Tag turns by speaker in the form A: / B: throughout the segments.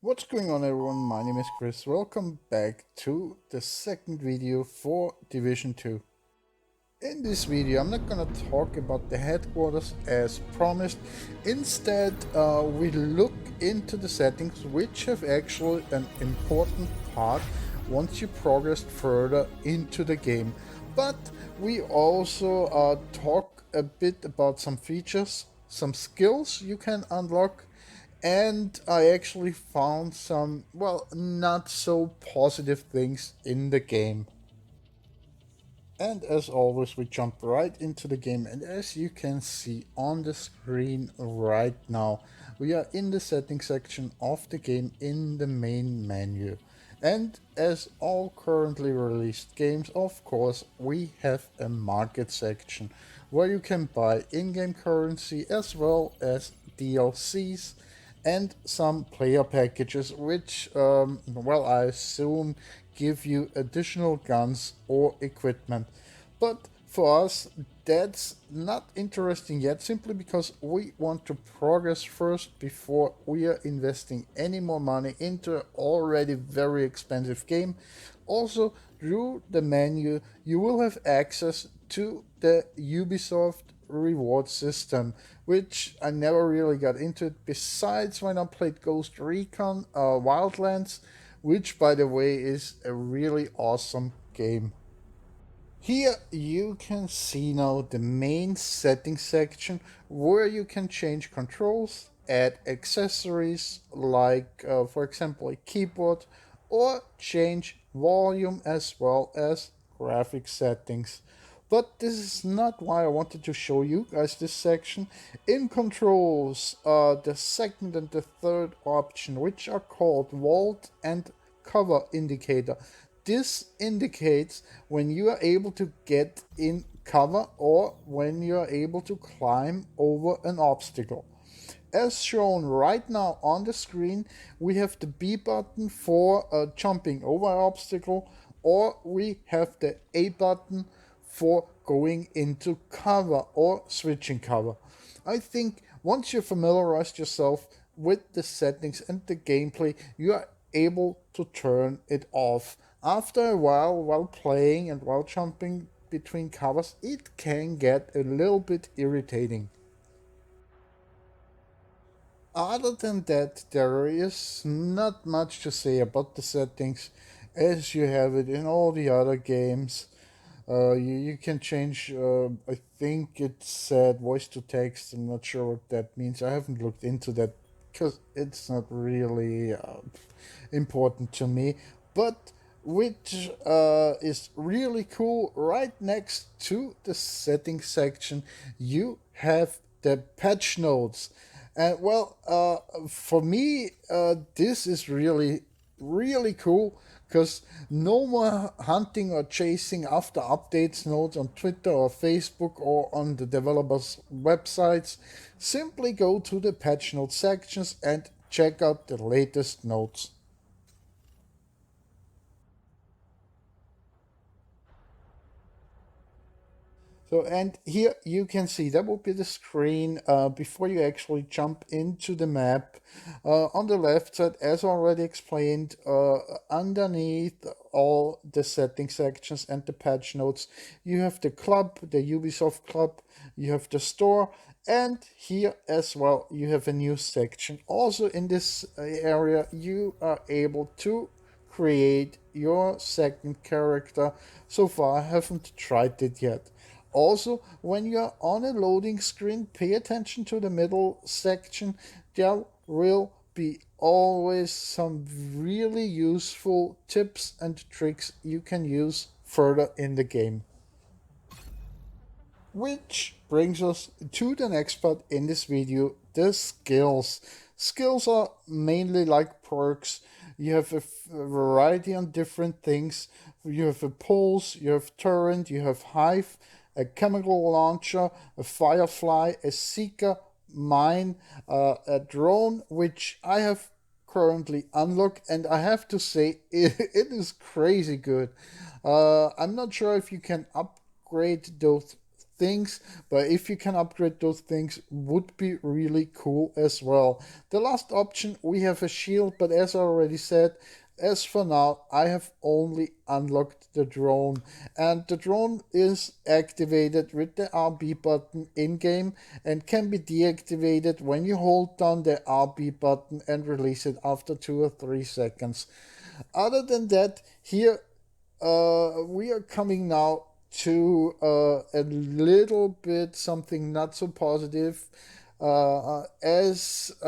A: What's going on, everyone? My name is Chris. Welcome back to the second video for Division 2. In this video, I'm not gonna talk about the headquarters as promised. Instead, we look into the settings, which have actually an important part once you progress further into the game. But we also talk a bit about some features, some skills you can unlock, and I actually found some, well, not so positive things in the game. And as always, we jump right into the game, and as you can see on the screen right now, we are in the settings section of the game in the main menu. And as all currently released games, of course, we have a market section where you can buy in-game currency as well as DLCs and some player packages, which, well, I assume give you additional guns or equipment. But for us, that's not interesting yet, simply because we want to progress first before we are investing any more money into an already very expensive game. Also, through the menu, you will have access to the Ubisoft reward system, which I never really got into it, besides when I played Ghost Recon Wildlands, which, by the way, is a really awesome game. Here you can see now the main settings section where you can change controls, add accessories like for example a keyboard, or change volume as well as graphic settings. But this is not why I wanted to show you guys this section. In controls, the second and the third option, which are called vault and cover indicator. This indicates when you are able to get in cover or when you are able to climb over an obstacle. As shown right now on the screen, we have the B button for jumping over an obstacle, or we have the A button for going into cover or switching cover. I think once you familiarized yourself with the settings and the gameplay, you are able to turn it off. After a while playing and while jumping between covers, it can get a little bit irritating. Other than that, there is not much to say about the settings as you have it in all the other games. You can change, I think it said voice to text. I'm not sure what that means. I haven't looked into that because it's not really important to me. But which is really cool, right next to the settings section, you have the patch notes. And well, for me, this is really cool because no more hunting or chasing after updates notes on Twitter or Facebook or on the developers' websites. Simply go to the patch notes sections and check out the latest notes. So, and here you can see that will be the screen before you actually jump into the map. On the left side, as already explained, underneath all the setting sections and the patch notes, you have the club, the Ubisoft club, you have the store, and here as well, you have a new section. Also, in this area, you are able to create your second character. So far, I haven't tried it yet. Also, when you're on a loading screen, pay attention to the middle section. There will be always some really useful tips and tricks you can use further in the game. Which brings us to the next part in this video, the skills. Skills are mainly like perks. You have a variety on different things. You have a pulse, you have torrent, you have hive, a chemical launcher, a firefly, a seeker, mine, a drone, which I have currently unlocked, and I have to say it is crazy good. I'm not sure if you can upgrade those things, but if you can upgrade those things, would be really cool as well. The last option, we have a shield, but as I already said, as for now, I have only unlocked the drone, and the drone is activated with the RB button in-game and can be deactivated when you hold down the RB button and release it after 2 or 3 seconds. Other than that, here we are coming now to a little bit something not so positive. As I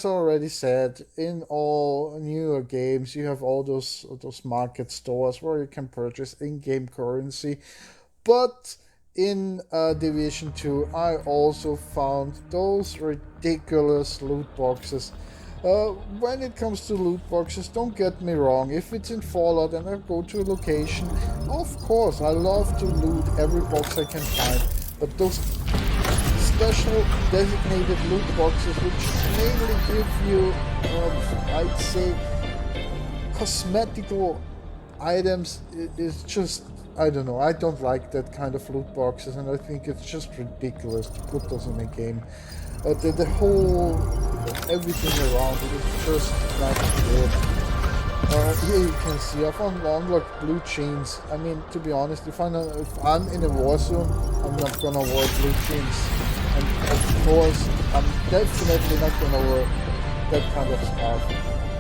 A: already said, in all newer games, you have all those market stores where you can purchase in-game currency, but in Division 2, I also found those ridiculous loot boxes. When it comes to loot boxes, don't get me wrong, if it's in Fallout and I go to a location, of course, I love to loot every box I can find, but those special designated loot boxes, which mainly give you, I'd say, cosmetical items, is just, I don't know, I don't like that kind of loot boxes, and I think it's just ridiculous to put those in a game. The whole, everything around it is just not good. Here you can see I've unlocked blue chains. I mean, to be honest, if I'm in a war zone, I'm not gonna wear blue chains. And of course, I'm definitely not gonna wear that kind of scarf.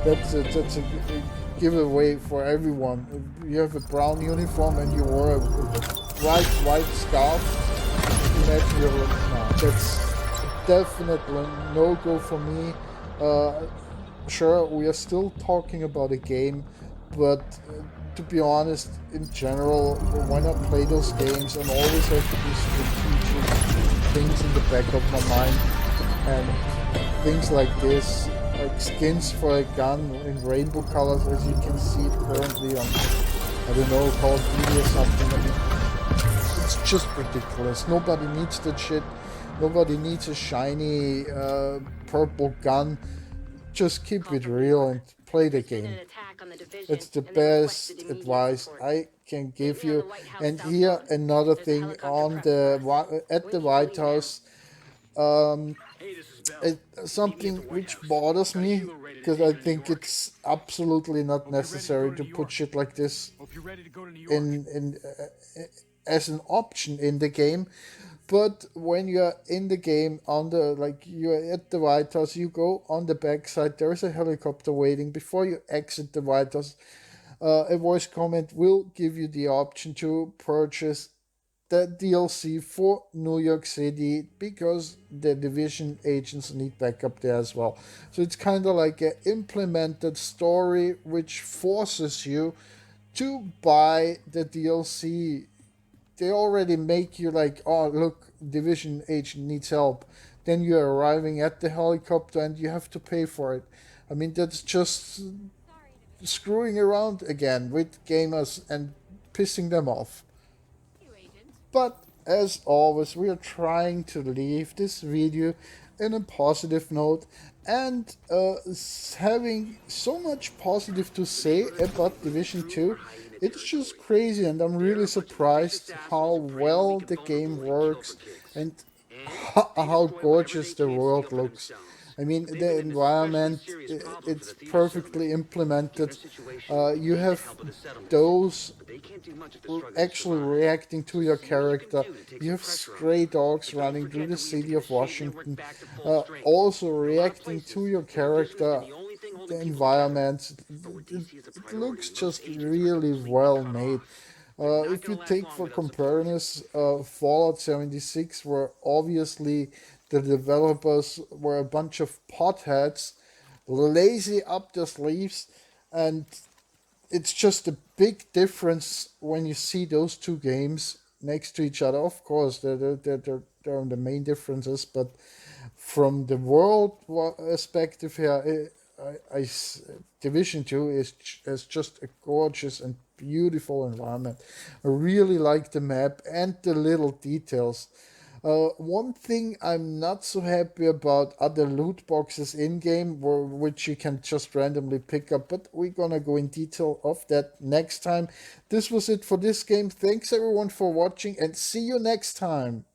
A: That's a giveaway for everyone. If you have a brown uniform and you wear a bright white scarf, imagine you're no, that's definitely no go for me. Sure, we are still talking about a game, but to be honest, in general, when I play those games, I'm always have to do strategic things in the back of my mind, and things like this, like skins for a gun in rainbow colors, as you can see it currently on, I don't know, Call of Duty or something. I mean, it's just ridiculous. Nobody needs that shit. Nobody needs a shiny purple gun. Just keep it real and play the game. It's the best advice I can give you. And here another thing on at the White House, something which bothers me, because I think it's absolutely not necessary to put shit like this in as an option in the game. But when you're in the game, on the, like, you're at the White House, you go on the backside, there is a helicopter waiting. Before you exit the White House, a voice comment will give you the option to purchase the DLC for New York City, because the Division agents need backup there as well. So it's kind of like an implemented story which forces you to buy the DLC. They already make you like, oh look, Division agent needs help. Then you're arriving at the helicopter and you have to pay for it. I mean, that's just screwing around again with gamers and pissing them off. But as always, we are trying to leave this video in a positive note, and having so much positive to say about Division 2, it's just crazy, and I'm really surprised how well the game works and how gorgeous the world looks. I mean, the environment, it's perfectly implemented. You have those actually reacting to your character. You have stray dogs running through the city of Washington, also reacting to your character. The environment, it looks just really well made. If you take for comparison, Fallout 76, where obviously the developers were a bunch of potheads, lazy up their sleeves, and it's just a big difference when you see those two games next to each other. Of course, they're the main differences, but from the world perspective here, Division 2 is just a gorgeous and beautiful environment. I really like the map and the little details. One thing I'm not so happy about are the loot boxes in-game, which you can just randomly pick up, but we're gonna go in detail of that next time. This was it for this game. Thanks everyone for watching, and see you next time.